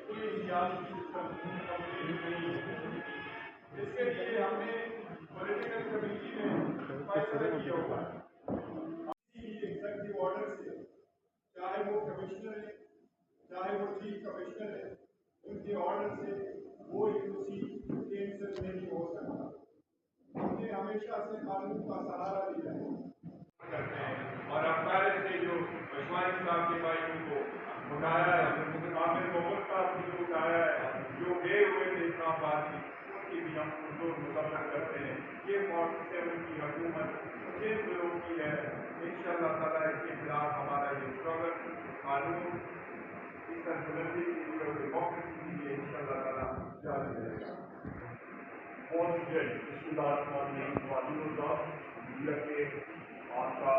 کوئی سیاسی system complete نہیں ہے. اس کے لیے ہم نے پولیٹیکل کمیٹی میں فیصلہ کیا ہوا ہے ایگزیکٹو آرڈر سے، چاہے وہ کمشنر ہے چاہے وہ چیف کمشنر ہے، ان کے آرڈر سے وہ ایجنسی کینسل نہیں ہو سکتا. ہم نے ہمیشہ سے قانون کا سہارا لیا ہے کرتے ہیں اور اب پہلے سے جو عثمانی صاحب کے بھائی ان کو اٹھایا ہے، عامر محمد صاحب جن کو اٹھایا ہے، جو گئے ہوئے تھے اسلام آباد کی، ان کی بھی ہم ان کو مسلط کرتے ہیں. یہ 47 کی حکومت صرف لوگ کی ہے. انشاءاللہ تعالیٰ اس کے خلاف ہمارا یہ اسٹرگل قانون کی سربلندی کے لیے اور ڈیموکریسی کے لیے انشاءاللہ تعالیٰ جاری رہے گا. بہت شکریہ. بسم اللہ الرحمن الرحیم. معلوم ہوگا میڈیا کے آپ کا